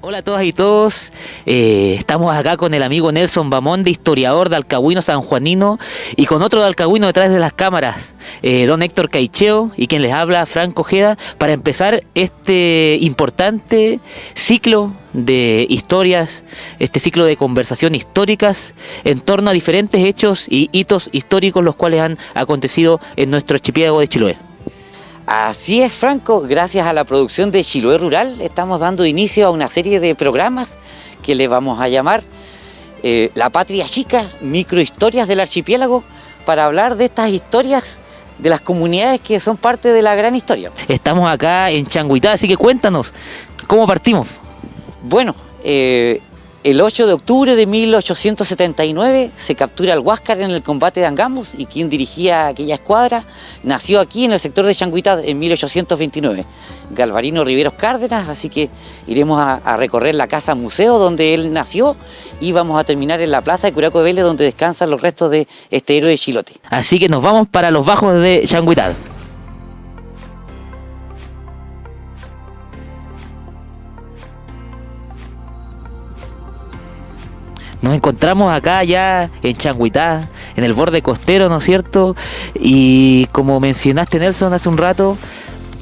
Hola a todas y todos, estamos acá con el amigo Nelson Bamonde, historiador de Alcahuino sanjuanino, y con otro de Alcahuino detrás de las cámaras, don Héctor Caicheo, y quien les habla, Franco Ojeda, para empezar este importante ciclo de historias, este ciclo de conversación históricas en torno a diferentes hechos y hitos históricos los cuales han acontecido en nuestro archipiélago de Chiloé. Así es, Franco, gracias a la producción de Chiloé Rural estamos dando inicio a una serie de programas que le vamos a llamar La Patria Chica, microhistorias del archipiélago, para hablar de estas historias de las comunidades que son parte de la gran historia. Estamos acá en Changuitá, así que cuéntanos, ¿cómo partimos? Bueno, el 8 de octubre de 1879 se captura el Huáscar en el combate de Angamos, y quien dirigía aquella escuadra nació aquí en el sector de Changuitá en 1829, Galvarino Riveros Cárdenas, así que iremos a recorrer la casa museo donde él nació y vamos a terminar en la plaza de Curaco de Vélez donde descansan los restos de este héroe de Chilote. Así que nos vamos para los bajos de Changuitá. Nos encontramos acá ya en Changuitá, en el borde costero, ¿no es cierto? Y como mencionaste, Nelson, hace un rato,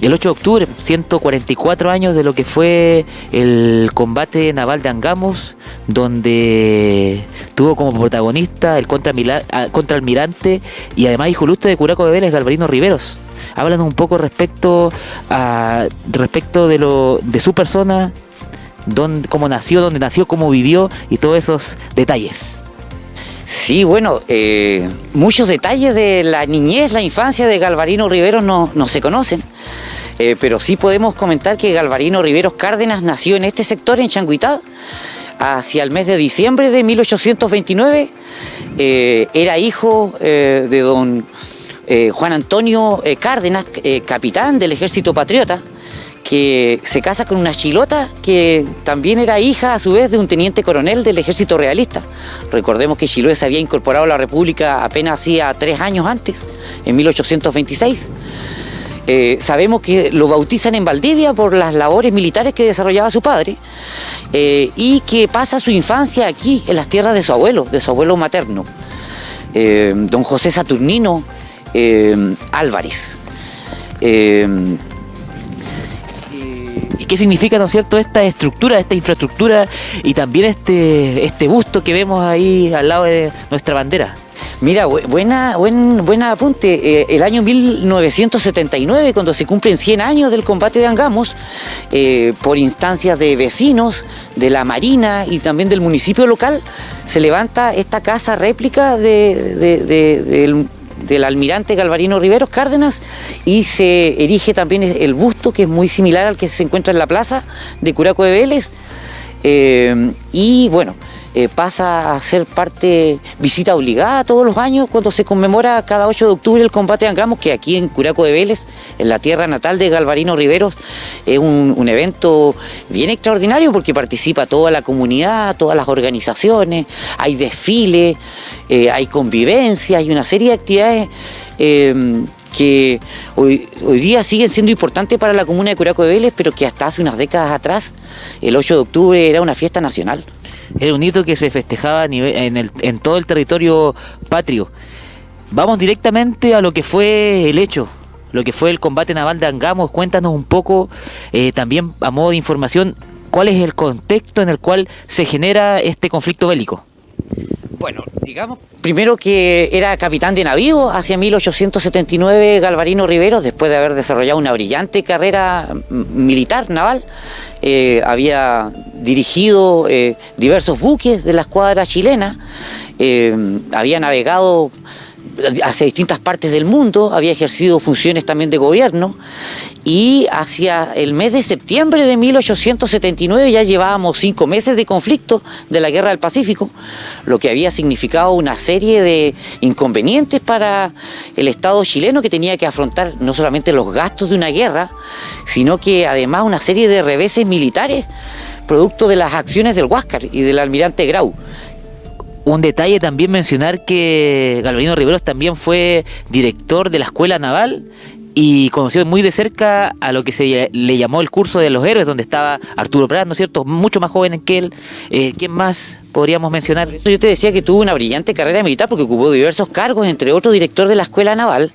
el 8 de octubre, 144 años de lo que fue el combate naval de Angamos, donde tuvo como protagonista el contraalmirante y además hijo ilustre de Curaco de Vélez, Galvarino Riveros. Háblanos un poco respecto de su persona, cómo nació, dónde nació, cómo vivió y todos esos detalles. Sí, bueno, muchos detalles de la niñez, la infancia de Galvarino Riveros no se conocen, pero sí podemos comentar que Galvarino Riveros Cárdenas nació en este sector, en Changuitá, hacia el mes de diciembre de 1829. Era hijo de don Juan Antonio Cárdenas, capitán del Ejército Patriota, que se casa con una chilota que también era hija a su vez de un teniente coronel del ejército realista. Recordemos que Chiloé se había incorporado a la República apenas hacía 3 años antes, en 1826. Sabemos que lo bautizan en Valdivia por las labores militares que desarrollaba su padre, y que pasa su infancia aquí, en las tierras de su abuelo materno, don José Saturnino Álvarez. ¿Y qué significa, no es cierto, esta estructura, esta infraestructura y también este busto que vemos ahí al lado de nuestra bandera? Mira, buen apunte. El año 1979, cuando se cumplen 100 años del combate de Angamos, por instancias de vecinos, de la Marina y también del municipio local, se levanta esta casa réplica del almirante Galvarino Riveros Cárdenas, y se erige también el busto, que es muy similar al que se encuentra en la plaza de Curaco de Vélez, y bueno, pasa a ser visita obligada todos los años cuando se conmemora cada 8 de octubre el combate de Angamos, que aquí en Curaco de Vélez, en la tierra natal de Galvarino Riveros, es un evento bien extraordinario porque participa toda la comunidad, todas las organizaciones, hay desfile, hay convivencia, hay una serie de actividades que hoy día siguen siendo importantes para la comuna de Curaco de Vélez, pero que hasta hace unas décadas atrás, el 8 de octubre era una fiesta nacional. Era un hito que se festejaba en todo el territorio patrio. Vamos directamente a lo que fue el hecho, lo que fue el combate naval de Angamos. Cuéntanos un poco, también a modo de información, cuál es el contexto en el cual se genera este conflicto bélico. Bueno, digamos primero que era capitán de navío hacia 1879 Galvarino Riveros, después de haber desarrollado una brillante carrera militar naval. Había dirigido diversos buques de la escuadra chilena, había navegado hacia distintas partes del mundo, había ejercido funciones también de gobierno, y hacia el mes de septiembre de 1879 ya llevábamos 5 meses de conflicto de la Guerra del Pacífico, lo que había significado una serie de inconvenientes para el Estado chileno, que tenía que afrontar no solamente los gastos de una guerra, sino que además una serie de reveses militares producto de las acciones del Huáscar y del almirante Grau. Un detalle también mencionar que Galvarino Riveros también fue director de la Escuela Naval y conoció muy de cerca a lo que se le llamó el curso de los héroes, donde estaba Arturo Prat, ¿no es cierto? Mucho más joven que él. ¿Quién más podríamos mencionar? Yo te decía que tuvo una brillante carrera militar porque ocupó diversos cargos, entre otros director de la Escuela Naval.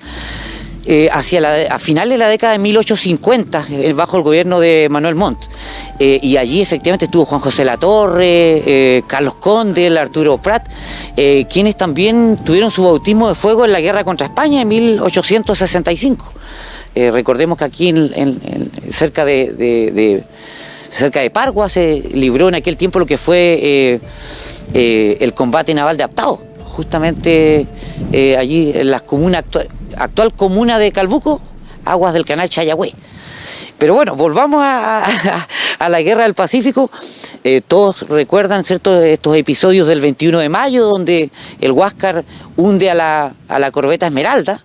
A finales de la década de 1850, bajo el gobierno de Manuel Montt. Y allí efectivamente estuvo Juan José Latorre, Carlos Conde, Arturo Prat, quienes también tuvieron su bautismo de fuego en la guerra contra España en 1865. Recordemos que aquí cerca de Pargua se libró en aquel tiempo lo que fue el combate naval de Aptao, justamente allí en la actual comuna de Calbuco, aguas del canal Chayagüe. Pero bueno, volvamos a la Guerra del Pacífico. Todos recuerdan, ¿cierto?, estos episodios del 21 de mayo, donde el Huáscar hunde a la corbeta Esmeralda,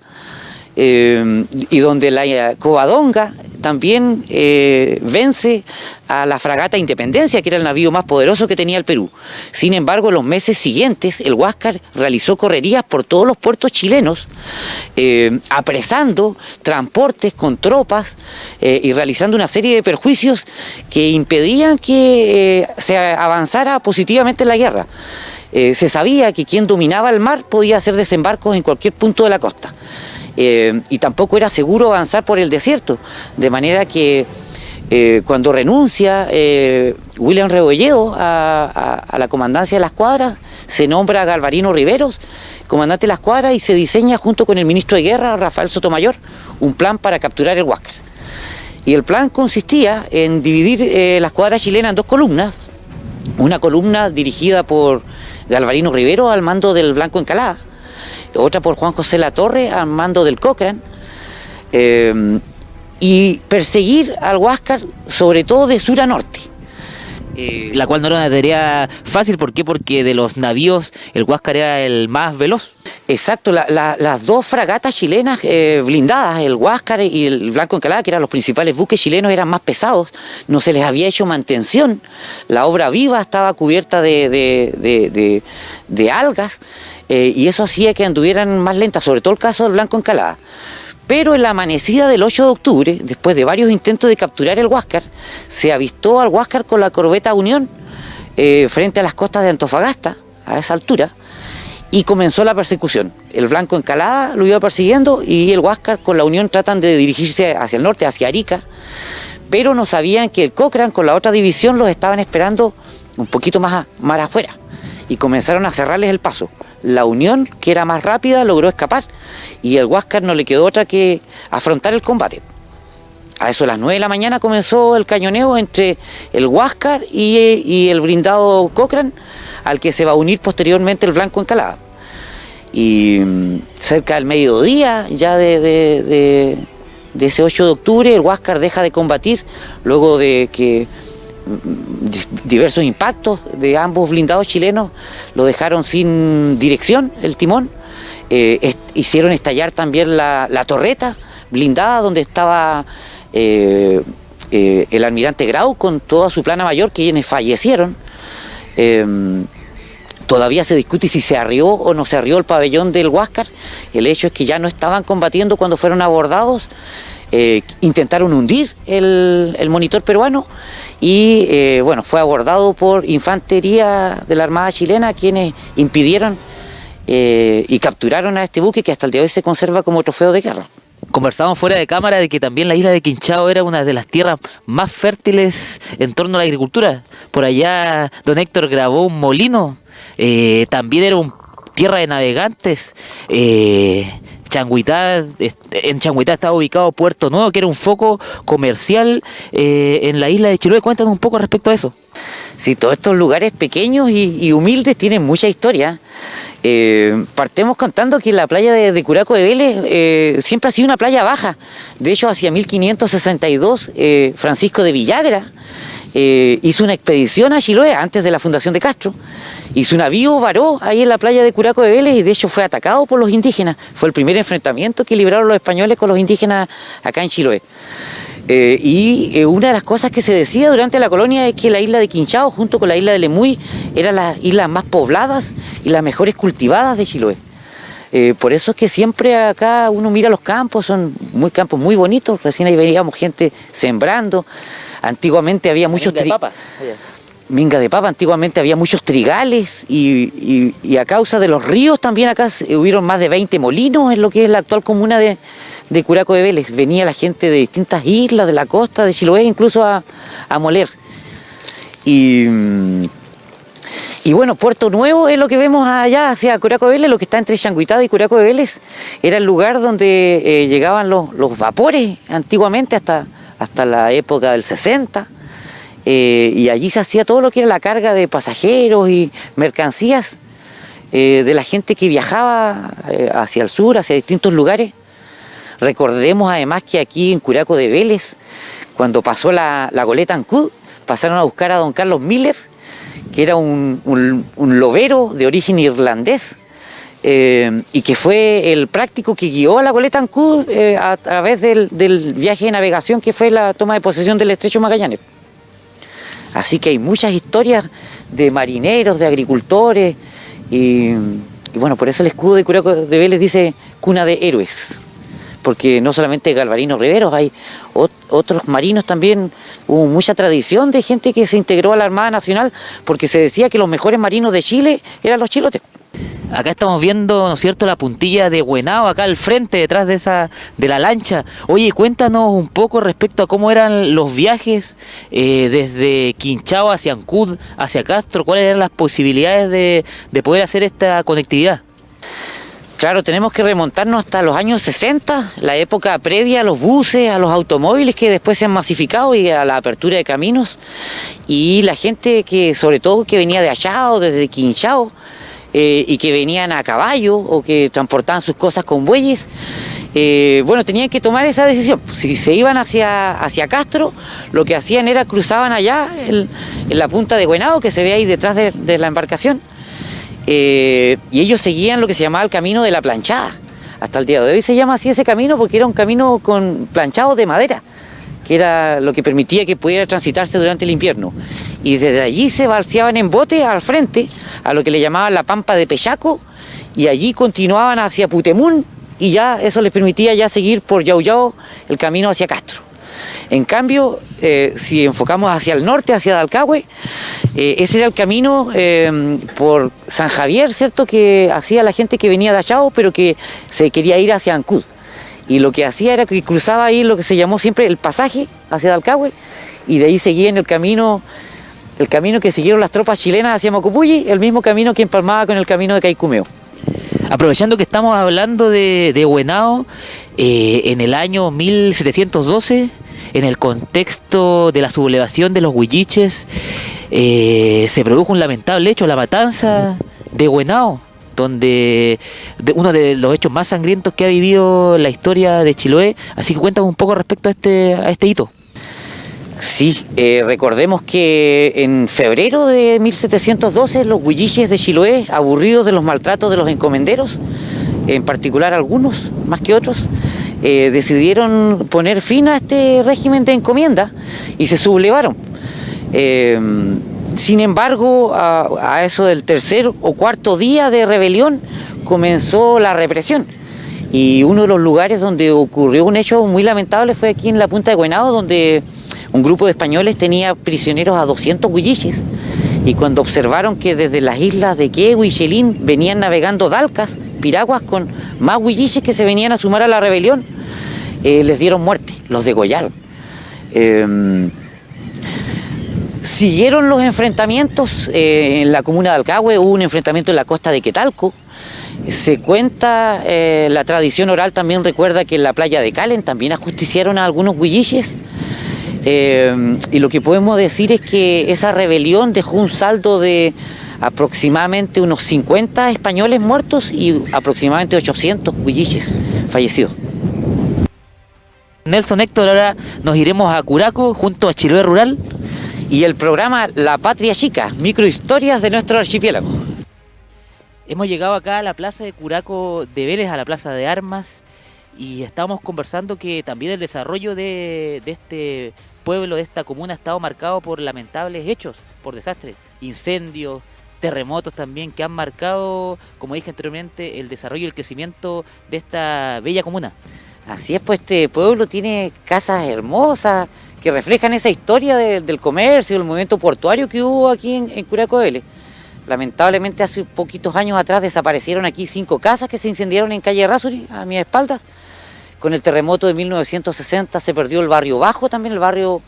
y donde la Covadonga también vence a la fragata Independencia, que era el navío más poderoso que tenía el Perú. Sin embargo, en los meses siguientes, el Huáscar realizó correrías por todos los puertos chilenos, apresando transportes con tropas y realizando una serie de perjuicios que impedían que se avanzara positivamente en la guerra. Se sabía que quien dominaba el mar podía hacer desembarcos en cualquier punto de la costa. Y tampoco era seguro avanzar por el desierto, de manera que cuando renuncia William Rebolledo a la comandancia de las escuadras, se nombra a Galvarino Riveros comandante de la escuadra y se diseña junto con el ministro de Guerra, Rafael Sotomayor, un plan para capturar el Huáscar. Y el plan consistía en dividir la escuadra chilena en dos columnas, una columna dirigida por Galvarino Riveros al mando del Blanco Encalada, otra por Juan José Latorre al mando del Cochrane, y perseguir al Huáscar sobre todo de sur a norte. La cual no era una tarea fácil. ¿Por qué? Porque de los navíos el Huáscar era el más veloz. Exacto, las dos fragatas chilenas blindadas, el Huáscar y el Blanco Encalada, que eran los principales buques chilenos, eran más pesados, no se les había hecho mantención, la obra viva estaba cubierta de algas, y eso hacía que anduvieran más lentas, sobre todo el caso del Blanco Encalada. Pero en la amanecida del 8 de octubre, después de varios intentos de capturar el Huáscar, se avistó al Huáscar con la corbeta Unión frente a las costas de Antofagasta, a esa altura, y comenzó la persecución. El Blanco Encalada lo iba persiguiendo y el Huáscar con la Unión tratan de dirigirse hacia el norte, hacia Arica, pero no sabían que el Cochrane con la otra división los estaban esperando un poquito más afuera, y comenzaron a cerrarles el paso. La Unión, que era más rápida, logró escapar y el Huáscar no le quedó otra que afrontar el combate. A eso de las 9 de la mañana comenzó el cañoneo entre el Huáscar y el blindado Cochrane, al que se va a unir posteriormente el Blanco Encalada. Y cerca del mediodía ya de ese 8 de octubre el Huáscar deja de combatir luego de que diversos impactos de ambos blindados chilenos lo dejaron sin dirección, el timón. Hicieron estallar también la torreta blindada donde estaba el almirante Grau con toda su plana mayor, quienes fallecieron. Todavía se discute si se arrió o no se arrió el pabellón del Huáscar. El hecho es que ya no estaban combatiendo cuando fueron abordados. Intentaron hundir el monitor peruano y bueno, fue abordado por infantería de la Armada chilena, quienes impidieron y capturaron a este buque, que hasta el día de hoy se conserva como trofeo de guerra. Conversábamos fuera de cámara de que también la isla de Quinchao era una de las tierras más fértiles en torno a la agricultura. Por allá don Héctor grabó un molino, también era tierra de navegantes. Changuitá, en Changuitá estaba ubicado Puerto Nuevo, que era un foco comercial en la isla de Chiloé. Cuéntanos un poco respecto a eso. Sí, todos estos lugares pequeños y humildes tienen mucha historia. Partemos contando que la playa de Curaco de Vélez siempre ha sido una playa baja. De hecho, hacia 1562, Francisco de Villagra hizo una expedición a Chiloé antes de la fundación de Castro, y su navío varó ahí en la playa de Curaco de Vélez y de hecho fue atacado por los indígenas. Fue el primer enfrentamiento que libraron los españoles con los indígenas acá en Chiloé. Una de las cosas que se decía durante la colonia es que la isla de Quinchao, junto con la isla de Lemuy, eran las islas más pobladas y las mejores cultivadas de Chiloé. Por eso es que siempre acá uno mira los campos, son campos muy bonitos. Recién ahí veíamos gente sembrando. Antiguamente había muchos minga de papa, antiguamente había muchos trigales y a causa de los ríos también acá hubieron más de 20 molinos en lo que es la actual comuna de Curaco de Vélez. Venía la gente de distintas islas, de la costa, de Chiloé, incluso a moler. Y bueno, Puerto Nuevo es lo que vemos allá hacia Curaco de Vélez, lo que está entre Changuitada y Curaco de Vélez. Era el lugar donde llegaban los vapores antiguamente hasta la época del 60. Y allí se hacía todo lo que era la carga de pasajeros y mercancías de la gente que viajaba hacia el sur, hacia distintos lugares. Recordemos además que aquí en Curaco de Vélez, cuando pasó la goleta Ancud, pasaron a buscar a don Carlos Miller, que era un lobero de origen irlandés, y que fue el práctico que guió a la goleta Ancud a través del viaje de navegación que fue la toma de posesión del Estrecho Magallanes. Así que hay muchas historias de marineros, de agricultores, y bueno, por eso el escudo de Curaco de Vélez dice cuna de héroes, porque no solamente Galvarino Riveros, hay otros marinos también. Hubo mucha tradición de gente que se integró a la Armada Nacional, porque se decía que los mejores marinos de Chile eran los chilotes. Acá estamos viendo, ¿no es cierto?, la puntilla de Huenao, acá al frente, detrás de la lancha. Oye, cuéntanos un poco respecto a cómo eran los viajes desde Quinchao hacia Ancud, hacia Castro. ¿Cuáles eran las posibilidades de poder hacer esta conectividad? Claro, tenemos que remontarnos hasta los años 60, la época previa a los buses, a los automóviles que después se han masificado y a la apertura de caminos. Y la gente que, sobre todo, que venía de allá o desde Quinchao, y que venían a caballo o que transportaban sus cosas con bueyes, bueno, tenían que tomar esa decisión. Si se iban hacia Castro, lo que hacían era cruzaban allá en la punta de Huenao, que se ve ahí detrás de la embarcación, y ellos seguían lo que se llamaba el camino de la planchada. Hasta el día de hoy se llama así ese camino porque era un camino con planchados de madera, que era lo que permitía que pudiera transitarse durante el invierno. Y desde allí se balseaban en bote al frente, a lo que le llamaban la Pampa de Pechaco, y allí continuaban hacia Putemún, y ya eso les permitía ya seguir por Yauyao el camino hacia Castro. En cambio, si enfocamos hacia el norte, hacia Dalcahue, ese era el camino por San Javier, ¿cierto?, que hacía la gente que venía de Achao, pero que se quería ir hacia Ancud. Y lo que hacía era que cruzaba ahí lo que se llamó siempre el pasaje hacia Dalcahue, y de ahí seguían el camino que siguieron las tropas chilenas hacia Mocupulli, el mismo camino que empalmaba con el camino de Caicumeo. Aprovechando que estamos hablando de Huenao, en el año 1712, en el contexto de la sublevación de los huilliches, se produjo un lamentable hecho, la matanza de Huenao, donde uno de los hechos más sangrientos que ha vivido la historia de Chiloé. Así que cuéntanos un poco respecto a este hito. Sí, recordemos que en febrero de 1712 los huilliches de Chiloé, aburridos de los maltratos de los encomenderos, en particular algunos más que otros, decidieron poner fin a este régimen de encomienda y se sublevaron. Sin embargo, a eso del tercer o cuarto día de rebelión comenzó la represión. Y uno de los lugares donde ocurrió un hecho muy lamentable fue aquí en la punta de Huenao, donde un grupo de españoles tenía prisioneros a 200 huilliches. Y cuando observaron que desde las islas de Quehue y Chelín venían navegando dalcas, piraguas con más huilliches que se venían a sumar a la rebelión, les dieron muerte, los degollaron. Siguieron los enfrentamientos en la comuna de Dalcahue, hubo un enfrentamiento en la costa de Quetalco. Se cuenta, la tradición oral también recuerda que en la playa de Calen también ajusticiaron a algunos huilliches. Y lo que podemos decir es que esa rebelión dejó un saldo de aproximadamente unos 50 españoles muertos y aproximadamente 800 huilliches fallecidos. Nelson, Héctor, ahora nos iremos a Curaco junto a Chiloé Rural. Y el programa La Patria Chica, microhistorias de nuestro archipiélago. Hemos llegado acá a la plaza de Curaco de Vélez, a la plaza de armas, y estamos conversando que también el desarrollo de este pueblo, de esta comuna, ha estado marcado por lamentables hechos, por desastres, incendios, terremotos también que han marcado, como dije anteriormente, el desarrollo y el crecimiento de esta bella comuna. Así es, pues este pueblo tiene casas hermosas que reflejan esa historia del comercio, del movimiento portuario que hubo aquí en Curacao de Vélez. Lamentablemente hace poquitos años atrás desaparecieron aquí 5 casas que se incendiaron en calle Errázuriz, a mis espaldas. Con el terremoto de 1960 se perdió el barrio bajo, también el barrio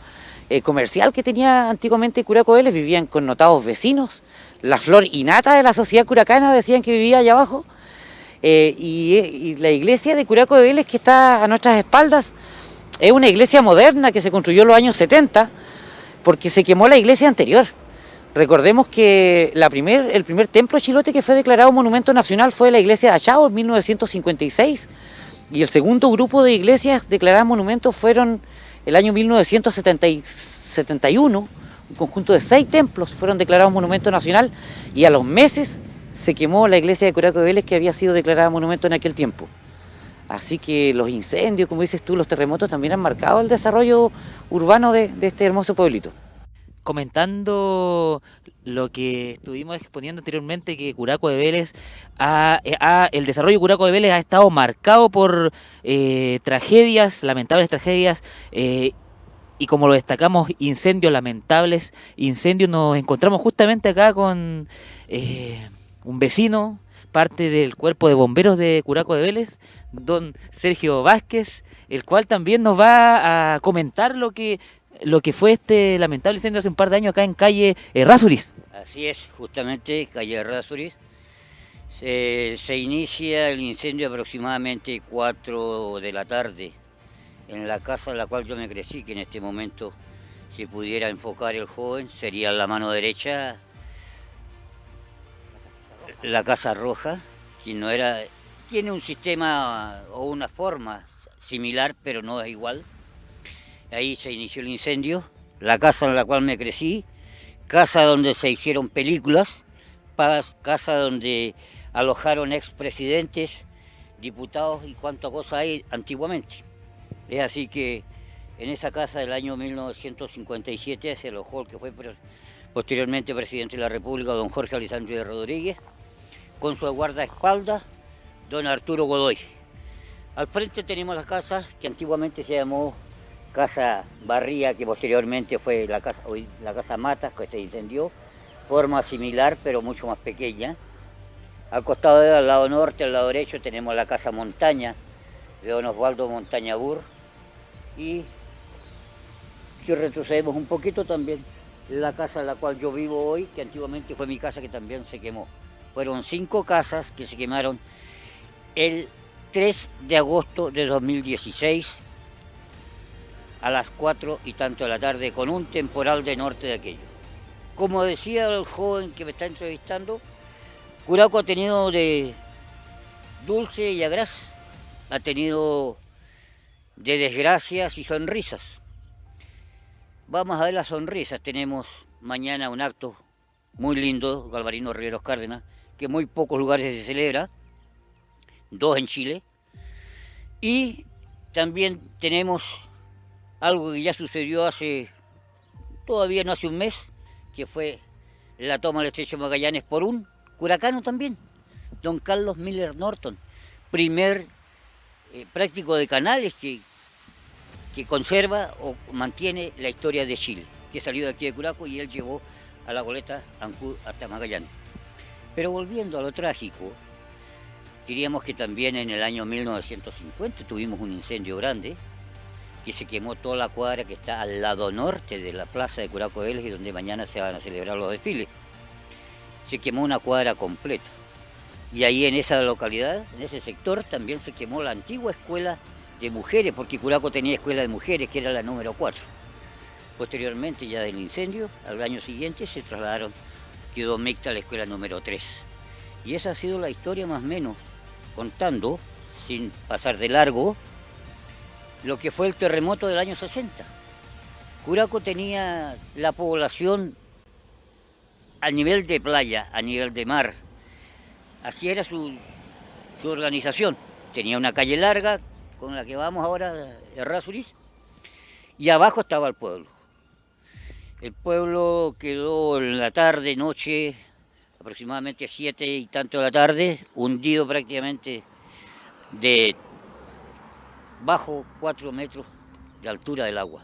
comercial que tenía antiguamente Curacao de Vélez. Vivían connotados vecinos, la flor innata de la sociedad curacana decían que vivía allá abajo. Y la iglesia de Curacao de Vélez, que está a nuestras espaldas, es una iglesia moderna que se construyó en los años 70 porque se quemó la iglesia anterior. Recordemos que el primer templo chilote que fue declarado monumento nacional fue la iglesia de Achao en 1956, y el segundo grupo de iglesias declaradas monumentos fueron el año 1971, un conjunto de 6 templos fueron declarados monumento nacional, y a los meses se quemó la iglesia de Curacao de Vélez, que había sido declarada monumento en aquel tiempo. Así que los incendios, como dices tú, los terremotos también han marcado el desarrollo urbano de este hermoso pueblito. Comentando lo que estuvimos exponiendo anteriormente, que Curacao de Vélez, el desarrollo de Curacao de Vélez ha estado marcado por tragedias, lamentables tragedias, y como lo destacamos, incendios lamentables, incendios. Nos encontramos justamente acá con un vecino, parte del cuerpo de bomberos de Curacao de Vélez, don Sergio Vázquez, el cual también nos va a comentar lo que fue este lamentable incendio hace un par de años acá en calle Errázuriz. Así es, justamente calle Errázuriz. Se inicia el incendio aproximadamente 4 de la tarde en la casa en la cual yo me crecí, que en este momento, si pudiera enfocar el joven, sería la mano derecha, la Casa Roja, que no era, tiene un sistema o una forma similar, pero no es igual. Ahí se inició el incendio, la casa en la cual me crecí, casa donde se hicieron películas, casa donde alojaron expresidentes, diputados y cuánta cosa hay antiguamente. Es así que en esa casa del año 1957 se alojó el que fue posteriormente presidente de la República, don Jorge Alessandro Rodríguez, con su guardaespaldas, don Arturo Godoy. Al frente tenemos la casa que antiguamente se llamó Casa Barría, que posteriormente fue la casa Matas, que se incendió, forma similar pero mucho más pequeña. Al costado al lado norte, al lado derecho, tenemos la Casa Montaña de don Osvaldo Montañabur, y si retrocedemos un poquito también, la casa en la cual yo vivo hoy, que antiguamente fue mi casa, que también se quemó. Fueron 5 casas que se quemaron el 3 de agosto de 2016, a las 4 y tanto de la tarde, con un temporal de norte de aquello. Como decía el joven que me está entrevistando, Curacao ha tenido de dulce y agraz, ha tenido de desgracias y sonrisas. Vamos a ver las sonrisas. Tenemos mañana un acto muy lindo, Galvarino Riveros Cárdenas, que en muy pocos lugares se celebra, 2 en Chile, y también tenemos algo que ya sucedió todavía no hace un mes, que fue la toma del Estrecho de Magallanes por un curacano también, don Carlos Miller Norton, primer práctico de canales que conserva o mantiene la historia de Chile, que salió de aquí de Curacao y él llevó a la goleta Ancud hasta Magallanes. Pero volviendo a lo trágico, diríamos que también en el año 1950 tuvimos un incendio grande, que se quemó toda la cuadra que está al lado norte de la plaza de Curacao de Vélez, y donde mañana se van a celebrar los desfiles. Se quemó una cuadra completa. Y ahí en esa localidad, en ese sector, también se quemó la antigua escuela de mujeres, porque Curacao tenía escuela de mujeres, que era la número 4. Posteriormente, ya del incendio, al año siguiente se trasladaron, quedó mixta la escuela número 3. Y esa ha sido la historia más o menos, contando, sin pasar de largo, lo que fue el terremoto del año 60. Curacao tenía la población a nivel de playa, a nivel de mar. Así era su organización. Tenía una calle larga, con la que vamos ahora, Errázuriz, y abajo estaba el pueblo. El pueblo quedó en la tarde, noche, aproximadamente 7 y tanto de la tarde, hundido prácticamente de bajo 4 metros de altura del agua.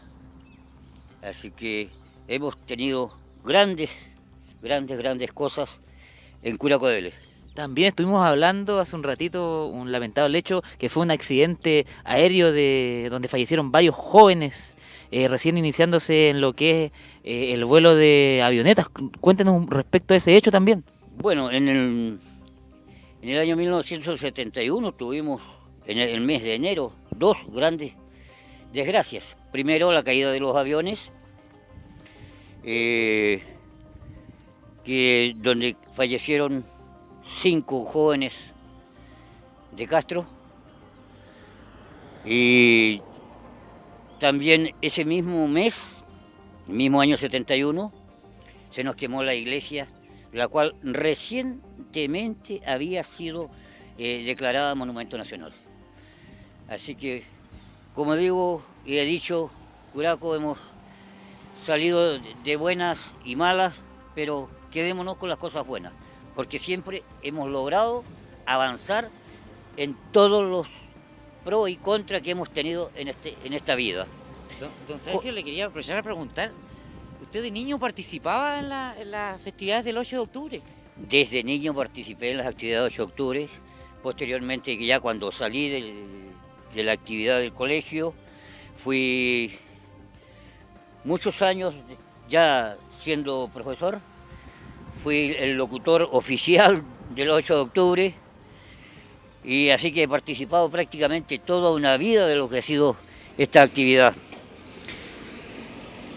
Así que hemos tenido grandes cosas en Curacao de Vélez. También estuvimos hablando hace un ratito, un lamentable hecho, que fue un accidente aéreo donde fallecieron varios jóvenes recién iniciándose en lo que es el vuelo de avionetas. Cuéntenos respecto a ese hecho también. Bueno, en el año 1971 tuvimos, en el mes de enero, 2 grandes desgracias. Primero, la caída de los aviones, donde fallecieron 5 jóvenes de Castro, y también ese mismo mes, el mismo año 71, se nos quemó la iglesia, la cual recientemente había sido declarada Monumento Nacional. Así que, como digo y he dicho, Curacao hemos salido de buenas y malas, pero quedémonos con las cosas buenas, porque siempre hemos logrado avanzar en todos los pros y contras que hemos tenido en esta vida. Don Sergio, le quería aprovechar a preguntar, ¿usted de niño participaba en las festividades del 8 de octubre? Desde niño participé en las actividades de 8 de octubre, posteriormente ya cuando salí de la actividad del colegio, fui muchos años ya siendo profesor, fui el locutor oficial del 8 de octubre, y así que he participado prácticamente toda una vida de lo que ha sido esta actividad.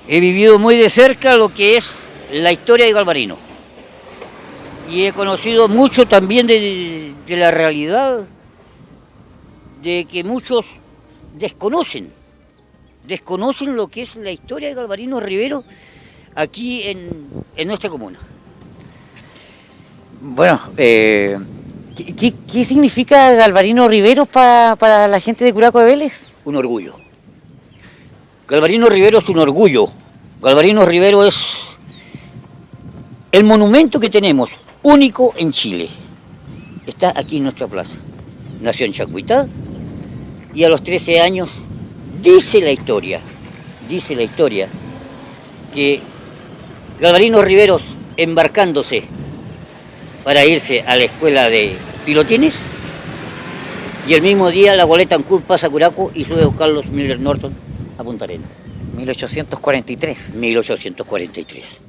He vivido muy de cerca lo que es la historia de Galvarino, y he conocido mucho también de la realidad de que muchos desconocen lo que es la historia de Galvarino Rivero aquí en nuestra comuna. Bueno, ¿qué significa Galvarino Riveros para la gente de Curacao de Vélez? Un orgullo. Galvarino Rivero es un orgullo. Galvarino Rivero es el monumento que tenemos, único en Chile. Está aquí en nuestra plaza. Nació en Chacuitá y a los 13 años dice la historia que Galvarino Riveros, embarcándose para irse a la escuela de pilotines, y el mismo día la goleta Ancud pasa a Curacao y sube a Carlos Miller Norton a Punta Arenas. 1843. 1843.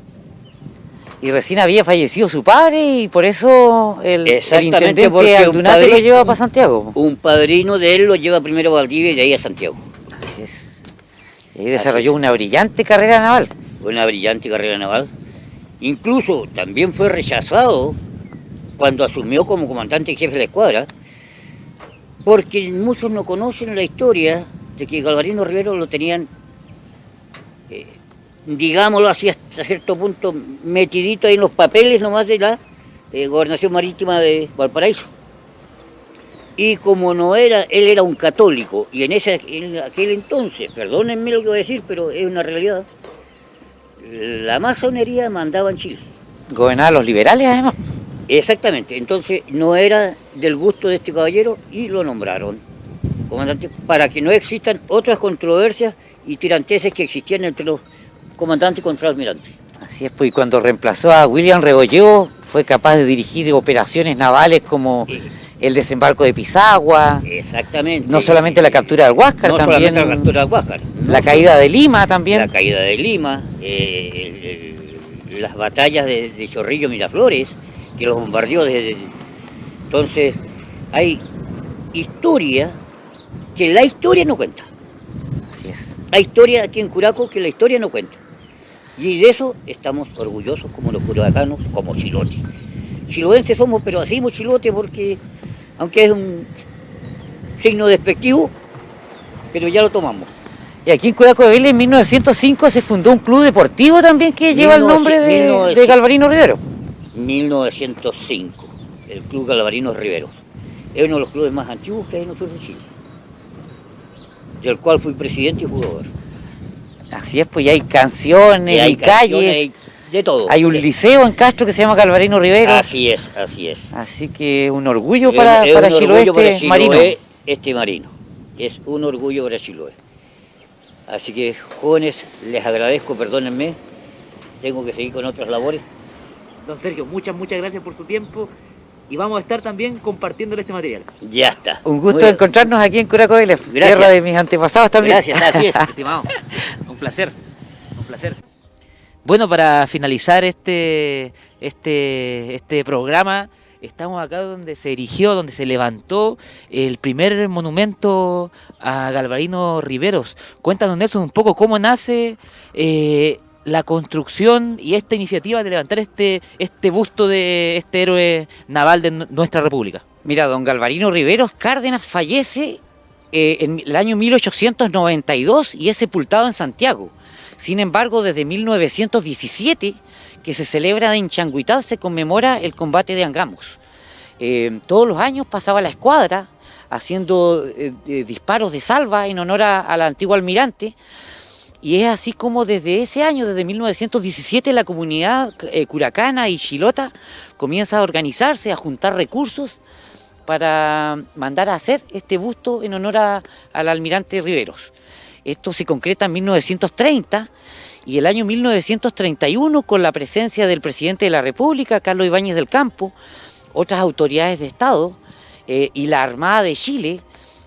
Y recién había fallecido su padre y por eso el intendente porque Aldunate lo lleva para Santiago. Un padrino de él lo lleva primero a Valdivia y de ahí a Santiago. Así es. Y ahí desarrolló una brillante carrera naval. Una brillante carrera naval. Incluso también fue rechazado cuando asumió como comandante jefe de la escuadra, porque muchos no conocen la historia de que Galvarino Rivero lo tenían, digámoslo así, hasta cierto punto metidito ahí en los papeles nomás de la gobernación marítima de Valparaíso. Y como no era, él era un católico, y en aquel entonces, perdónenme lo que voy a decir, pero es una realidad, la masonería mandaba en Chile. Gobernaba a los liberales además. Exactamente, entonces no era del gusto de este caballero y lo nombraron comandante para que no existan otras controversias y tiranteses que existían entre los comandantes y contraalmirantes. Así es, pues, y cuando reemplazó a William Rebolleo fue capaz de dirigir operaciones navales como el desembarco de Pisagua. Exactamente. No solamente la captura del Huáscar, también la captura del Huáscar. La caída de Lima también. La caída de Lima, las batallas de Chorrillo Miraflores, que los bombardeó desde... Entonces, hay historia que la historia no cuenta. Así es. Hay historia aquí en Curacao que la historia no cuenta. Y de eso estamos orgullosos como los curacanos, como chilotes. Chiloenses somos, pero hacemos chilote porque, aunque es un signo despectivo, pero ya lo tomamos. Y aquí en Curacao de Vélez en 1905 se fundó un club deportivo también que lleva el nombre de Galvarino Rivero. 1905, el Club Galvarino Riveros. Es uno de los clubes más antiguos que hay en el sur de Chile, del cual fui presidente y jugador. Así es, pues ya hay canciones, hay calles. De todo. Hay un liceo en Castro que se llama Galvarino Riveros. Así es, así es. Así que un orgullo para un Chiloé orgullo para este Chiloé marino. este marino. Es un orgullo para Chiloé. Así que, jóvenes, les agradezco, perdónenme. Tengo que seguir con otras labores. Don Sergio, muchas gracias por su tiempo y vamos a estar también compartiéndole este material. Ya está. Un gusto Muy bien. encontrarnos aquí en Curaco Vélez, tierra de mis antepasados también. Gracias, así es. Estimado, un placer, un placer. Bueno, para finalizar este programa, estamos acá donde se erigió, donde se levantó el primer monumento a Galvarino Riveros. Cuéntanos, Nelson, un poco cómo nace la construcción y esta iniciativa de levantar este busto de este héroe naval de nuestra república. Mira, don Galvarino Riveros Cárdenas fallece en el año 1892 y es sepultado en Santiago. Sin embargo, desde 1917, que se celebra en Changuitá, se conmemora el combate de Angamos. Todos los años pasaba la escuadra haciendo disparos de salva en honor al antiguo almirante. Y es así como desde ese año, desde 1917, la comunidad curacana y chilota comienza a organizarse, a juntar recursos para mandar a hacer este busto en honor al almirante Riveros. Esto se concreta en 1930 y el año 1931, con la presencia del presidente de la República, Carlos Ibáñez del Campo, otras autoridades de Estado y la Armada de Chile,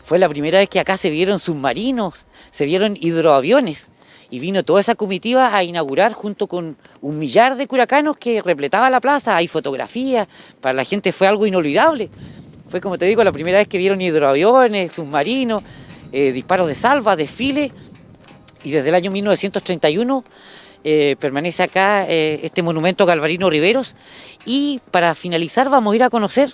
fue la primera vez que acá se vieron submarinos, se vieron hidroaviones. Y vino toda esa comitiva a inaugurar junto con 1 millar de curacanos que repletaba la plaza. Hay fotografías, para la gente fue algo inolvidable. Fue, como te digo, la primera vez que vieron hidroaviones, submarinos, disparos de salva, desfile. Y desde el año 1931 permanece acá este monumento a Galvarino Riveros. Y para finalizar vamos a ir a conocer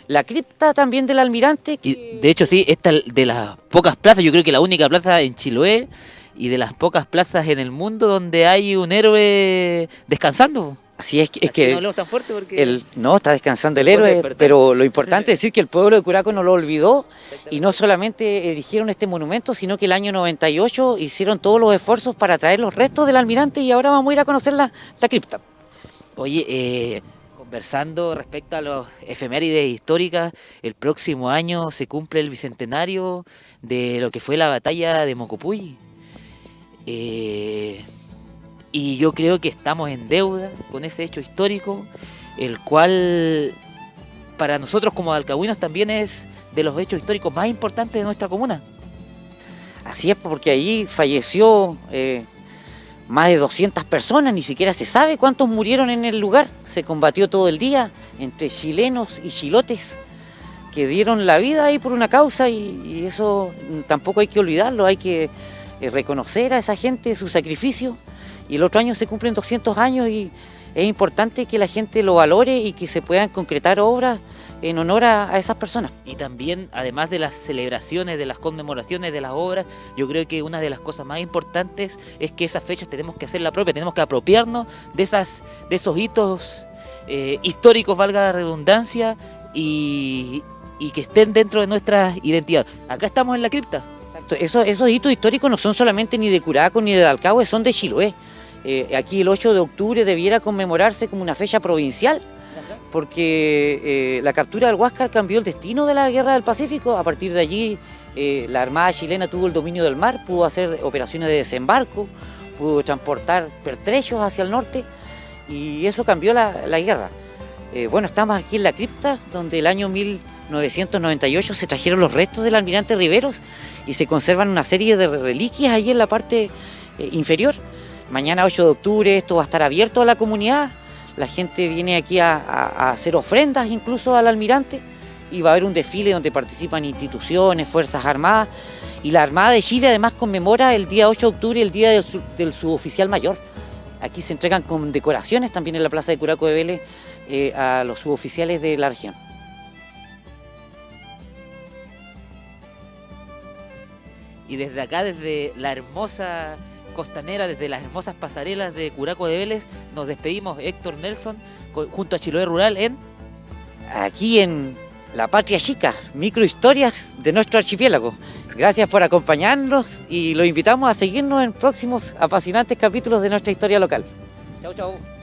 la cripta también del almirante. Y de hecho sí, esta de las pocas plazas, yo creo que la única plaza en Chiloé, y de las pocas plazas en el mundo donde hay un héroe descansando. Así es que no hablamos tan fuerte porque no está descansando el héroe, pero lo importante es decir que el pueblo de Curaco no lo olvidó y no solamente erigieron este monumento, sino que el año 98 hicieron todos los esfuerzos para traer los restos del almirante y ahora vamos a ir a conocer la cripta. Oye, conversando respecto a los efemérides históricas, el próximo año se cumple el bicentenario de lo que fue la batalla de Mocopuy. Y yo creo que estamos en deuda con ese hecho histórico, el cual para nosotros como alcahuinos también es de los hechos históricos más importantes de nuestra comuna. Así es, porque ahí falleció más de 200 personas, ni siquiera se sabe cuántos murieron en el lugar. Se combatió todo el día entre chilenos y chilotes que dieron la vida ahí por una causa y eso tampoco hay que olvidarlo, hay que reconocer a esa gente su sacrificio. Y el otro año se cumplen 200 años y es importante que la gente lo valore y que se puedan concretar obras en honor a esas personas. Y también, además de las celebraciones, de las conmemoraciones, de las obras, yo creo que una de las cosas más importantes es que esas fechas tenemos que hacerla propia, tenemos que apropiarnos de esos hitos históricos, valga la redundancia, y que estén dentro de nuestra identidad. Acá estamos en la cripta. Esos hitos históricos no son solamente ni de Curaco ni de Dalcahue, son de Chiloé. Aquí el 8 de octubre debiera conmemorarse como una fecha provincial, porque la captura del Huáscar cambió el destino de la Guerra del Pacífico. A partir de allí la Armada chilena tuvo el dominio del mar, pudo hacer operaciones de desembarco, pudo transportar pertrechos hacia el norte y eso cambió la guerra. Bueno, estamos aquí en la cripta, donde el año 1998 se trajeron los restos del almirante Riveros y se conservan una serie de reliquias ahí en la parte inferior. Mañana 8 de octubre esto va a estar abierto a la comunidad, la gente viene aquí a hacer ofrendas incluso al almirante y va a haber un desfile donde participan instituciones, fuerzas armadas y la Armada de Chile además conmemora el día 8 de octubre el día del suboficial mayor. Aquí se entregan condecoraciones también en la plaza de Curaco de Vélez a los suboficiales de la región. Y desde acá, desde la hermosa costanera, desde las hermosas pasarelas de Curaco de Vélez, nos despedimos Héctor Nelson junto a Chiloé Rural aquí en La Patria Chica, microhistorias de nuestro archipiélago. Gracias por acompañarnos y los invitamos a seguirnos en próximos apasionantes capítulos de nuestra historia local. Chau, chau.